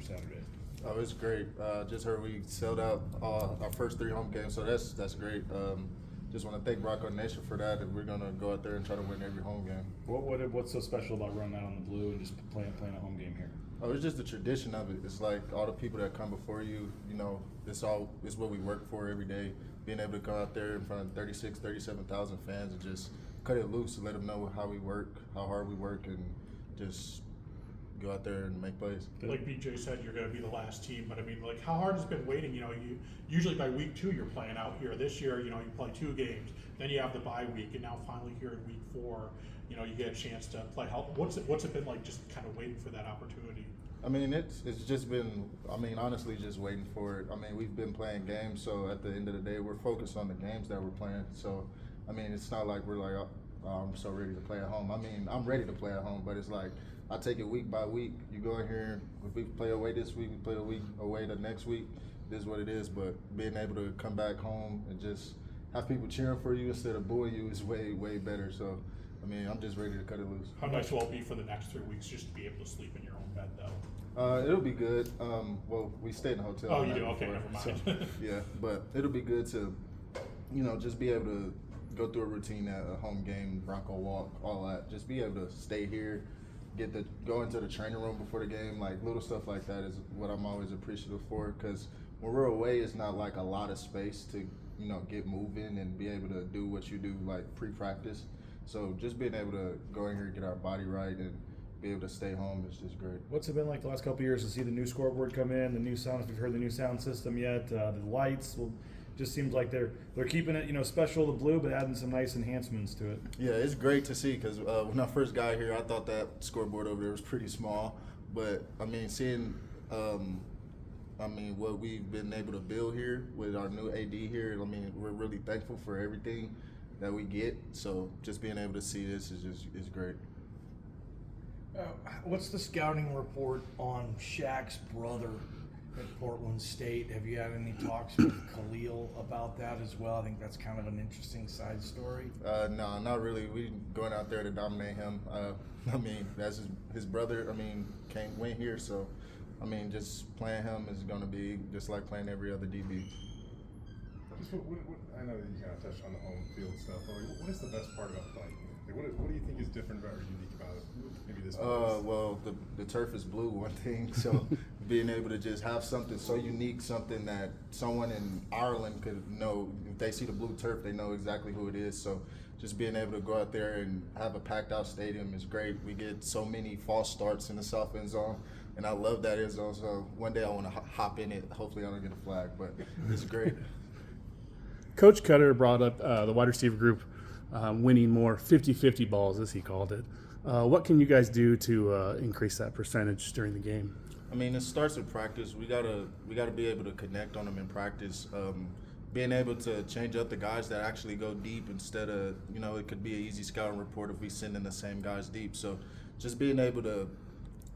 Saturday? Oh, it's great. Just heard we sold out our first 3 home games, so that's great. Just want to thank Rocco Nation for that, and we're gonna go out there and try to win every home game. What's so special about running out on the blue and just playing a home game here? Oh, it's just the tradition of it. It's like all the people that come before you, it's what we work for every day. Being able to go out there in front of 37,000 fans and just cut it loose and let them know how we work, how hard we work, and just go out there and make plays. Like BJ said, you're going to be the last team, but I mean, like, how hard has it been waiting? You usually by week 2 you're playing out here. This year, you play 2 games, then you have the bye week, and now finally here in week 4, you get a chance to play. What's it been like, just kind of waiting for that opportunity? I mean, it's just been, honestly, just waiting for it. We've been playing games, so at the end of the day, we're focused on the games that we're playing. So, it's not like we're like, oh, I'm so ready to play at home. I'm ready to play at home, but it's like I take it week by week. You go in here, if we play away this week, we play a week away the next week. This is what it is, but being able to come back home and just have people cheering for you instead of booing you is way, way better. So, I'm just ready to cut it loose. How nice will it be for the next 3 weeks just to be able to sleep in your own bed, though? It'll be good. Well, we stayed in the hotel. Oh, you do? Okay, never mind. So, yeah, but it'll be good to, just be able to go through a routine at a home game, Bronco walk, all that. Just be able to stay here, go into the training room before the game, like little stuff like that is what I'm always appreciative for. Because when we're away, it's not like a lot of space to, get moving and be able to do what you do like pre-practice. So just being able to go in here and get our body right and be able to stay home is just great. What's it been like the last couple of years to see the new scoreboard come in, the new sound, if you've heard the new sound system yet, the lights? Well, just seems like they're keeping it, special to blue, but adding some nice enhancements to it. Yeah, it's great to see because when I first got here, I thought that scoreboard over there was pretty small. But, seeing what we've been able to build here with our new AD here, we're really thankful for everything that we get. So just being able to see this is great. What's the scouting report on Shaqs' brother at Portland State? Have you had any talks with Khalil about that as well? I think that's kind of an interesting side story. No, not really. We going out there to dominate him. That's his brother. Went here, so just playing him is going to be just like playing every other DB. I know that you kind of touched on the home field stuff. What is the best part about playing? What do you think is different or unique about it? Maybe this. Well, the turf is blue, one thing. So being able to just have something so unique, something that someone in Ireland could know. If they see the blue turf, they know exactly who it is. So just being able to go out there and have a packed out stadium is great. We get so many false starts in the south end zone, and I love that end zone. So one day I want to hop in it. Hopefully I don't get a flag, but it's great. Coach Cutter brought up the wide receiver group winning more 50-50 balls, as he called it. What can you guys do to increase that percentage during the game? It starts with practice. We gotta be able to connect on them in practice. Being able to change up the guys that actually go deep instead of, it could be an easy scouting report if we send in the same guys deep. So just being able to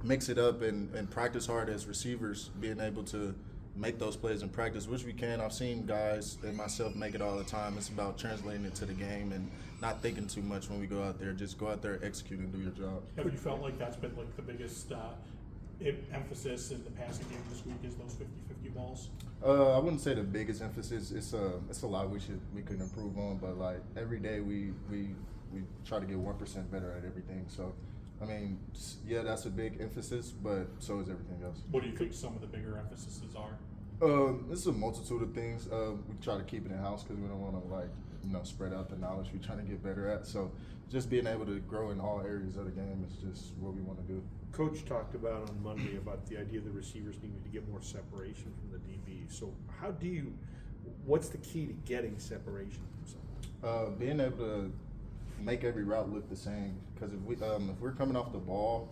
mix it up and practice hard as receivers, being able to make those plays in practice, which we can. I've seen guys and myself make it all the time. It's about translating it to the game and not thinking too much when we go out there. Just go out there, execute, and do your job. Have you felt like that's been like the biggest emphasis in the passing game this week is those 50-50 balls? I wouldn't say the biggest emphasis. It's a lot we could improve on, but like every day we try to get 1% better at everything. So yeah, that's a big emphasis, but so is everything else. What do you think some of the bigger emphases are? It's a multitude of things. We try to keep it in-house because we don't want to spread out the knowledge we're trying to get better at. So just being able to grow in all areas of the game is just what we want to do. Coach talked about on Monday about the idea the receivers needed to get more separation from the DB. So what's the key to getting separation from someone? Being able to make every route look the same, because if we're coming off the ball,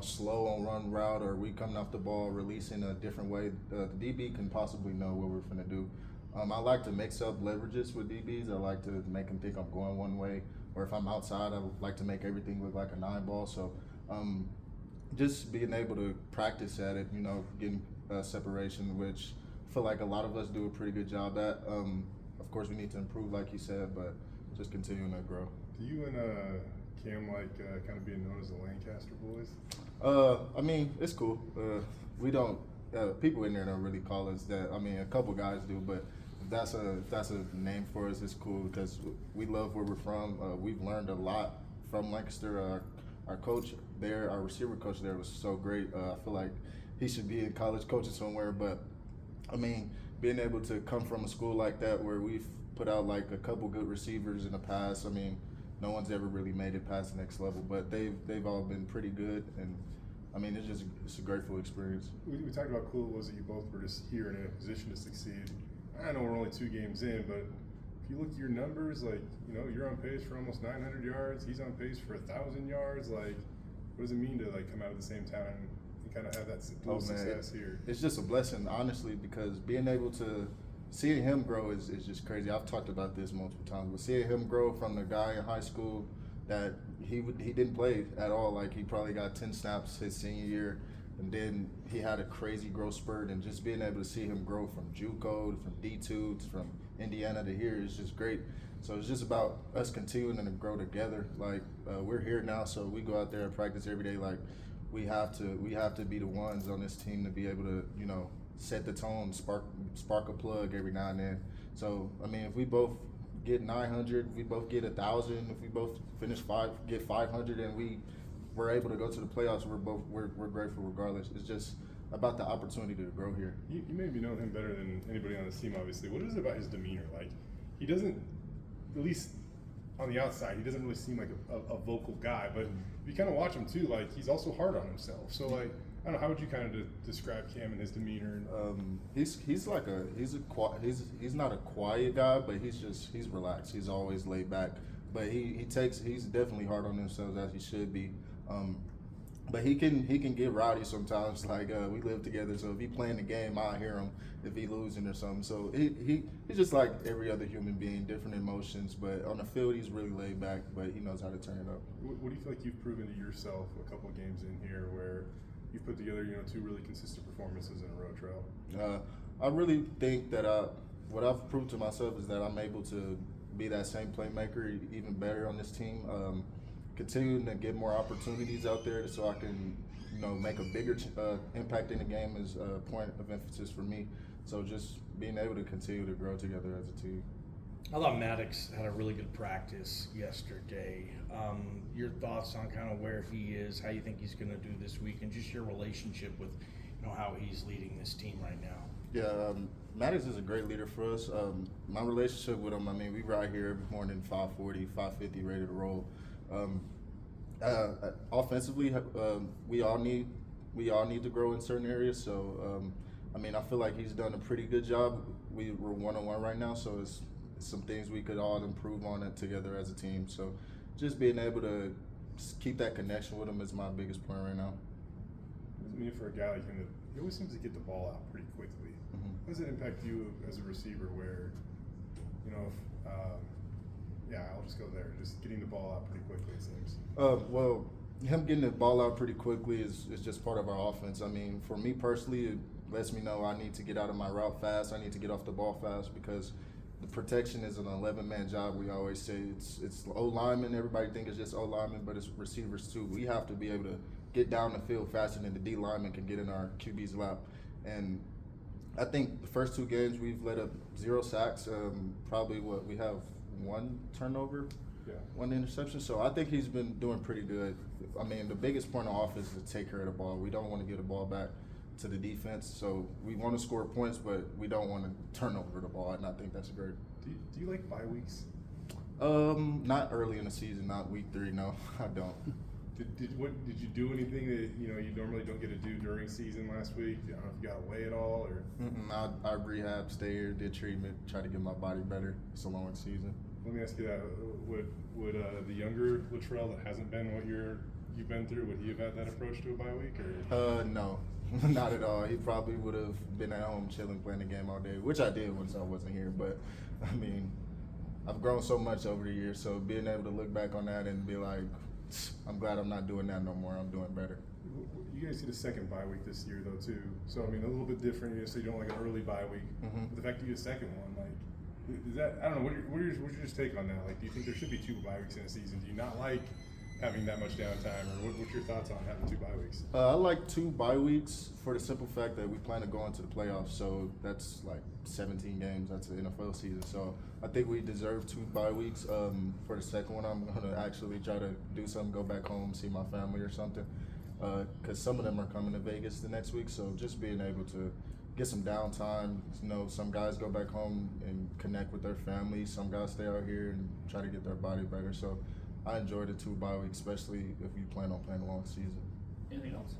slow on run route, or we coming off the ball releasing a different way, the DB can possibly know what we're finna do. I like to mix up leverages with DBs. I like to make them think I'm going one way, or if I'm outside, I like to make everything look like a 9-ball. So just being able to practice at it, getting separation, which I feel like a lot of us do a pretty good job at. Of course, we need to improve, like you said, but just continuing to grow. Do you and Cam like kind of being known as the Lancaster boys? It's cool. we don't. People in there don't really call us that. I mean, a couple guys do, but if that's a name for us, it's cool because we love where we're from. We've learned a lot from Lancaster. Our coach there, our receiver coach there, was so great. I feel like he should be in college coaching somewhere. But I mean, being able to come from a school like that where we've put out like a couple good receivers in the past. I mean, no one's ever really made it past the next level, but they've all been pretty good, and I mean, it's a grateful experience. We talked about how cool it was that you both were just here in a position to succeed. I know we're only 2 games in, but if you look at your numbers, like, you know, you're on pace for almost 900 yards. He's on pace for 1,000 yards. Like, what does it mean to like come out of the same town and kind of have that success here? It's just a blessing, honestly, because being able to seeing him grow is just crazy. I've talked about this multiple times, but seeing him grow from the guy in high school that he didn't play at all. Like, he probably got 10 snaps his senior year, and then he had a crazy growth spurt, and just being able to see him grow from JUCO, from D2, from Indiana to here is just great. So it's just about us continuing to grow together. Like, we're here now, so we go out there and practice every day. Like, we have to be the ones on this team to be able to, you know, set the tone, spark a plug every now and then. So I mean, if we both get 900, if we both get 1,000, if we both get 500, and we're able to go to the playoffs, we're grateful regardless. It's just about the opportunity to grow here. You maybe know him better than anybody on this team, obviously. What is it about his demeanor? Like, he doesn't, at least on the outside, he doesn't really seem like a vocal guy, but if you kind of watch him too, like, he's also hard on himself. So like, I don't know, how would you kind of describe Cam and his demeanor? He's not a quiet guy, but he's relaxed. He's always laid back, but he's definitely hard on himself, as he should be. But he can get rowdy sometimes. Like, we live together, so if he playing the game, I'll hear him if he losing or something. So he's just like every other human being, different emotions. But on the field, he's really laid back, but he knows how to turn it up. What do you feel like you've proven to yourself a couple of games in here where you've put together, 2 really consistent performances in a row, Trell? I really think that what I've proved to myself is that I'm able to be that same playmaker, even better on this team. Continuing to get more opportunities out there so I can, make a bigger impact in the game is a point of emphasis for me. So just being able to continue to grow together as a team. I thought Maddox had a really good practice yesterday. Your thoughts on kind of where he is, how you think he's going to do this week, and just your relationship with, how he's leading this team right now. Yeah, Maddox is a great leader for us. My relationship with him, we ride here every morning 5:40, 5:50, ready to roll. Offensively, we all need to grow in certain areas. So, I feel like he's done a pretty good job. We're 1-on-1 right now, so it's some things we could all improve on it together as a team. So, just being able to keep that connection with him is my biggest point right now. For a guy like him, he always seems to get the ball out pretty quickly. Mm-hmm. How does it impact you as a receiver where, I'll just go there, just getting the ball out pretty quickly, it seems? Well, him getting the ball out pretty quickly is just part of our offense. For me personally, it lets me know I need to get out of my route fast. I need to get off the ball fast because the protection is an 11-man job. We always say it's O-linemen. Everybody think it's just O-linemen, but it's receivers too. We have to be able to get down the field faster than the D-lineman can get in our QB's lap. And I think the first 2 games we've let up 0 sacks. Probably we have 1 turnover, 1 interception. So I think he's been doing pretty good. The biggest point of offense is to take care of the ball. We don't want to get the ball back to the defense. So we want to score points, but we don't want to turn over the ball, and I think that's great. Do you like bye weeks? Not early in the season, not week 3. No, I don't. Did you do anything that you normally don't get to do during season last week? I don't know if you got away at all or. I rehab, stay here, did treatment, try to get my body better. It's a long season. Let me ask you that: Would the younger Latrell that hasn't been what you've been through, would he have had that approach to a bye week or? No, not at all. He probably would have been at home chilling, playing the game all day, which I did once I wasn't here. But I've grown so much over the years, so being able to look back on that and be like, I'm glad I'm not doing that no more. I'm doing better. You guys get a second bye week this year, though, too. So, a little bit different. So you don't like an early bye week. Mm-hmm. But the fact that you get a second one, is that, I don't know, what's your just take on that? Like, do you think there should be 2 bye weeks in a season? Do you not like having that much downtime, or what's your thoughts on having 2 bye weeks? I like 2 bye weeks for the simple fact that we plan to go into the playoffs. So that's like 17 games. That's the NFL season. So I think we deserve 2 bye weeks. For the second one, I'm going to actually try to do something, go back home, see my family or something. Because some of them are coming to Vegas the next week. So just being able to get some downtime. You know, some guys go back home and connect with their families. Some guys stay out here and try to get their body better. So I enjoy the 2 bye weeks, especially if you plan on playing a long season. Anything else?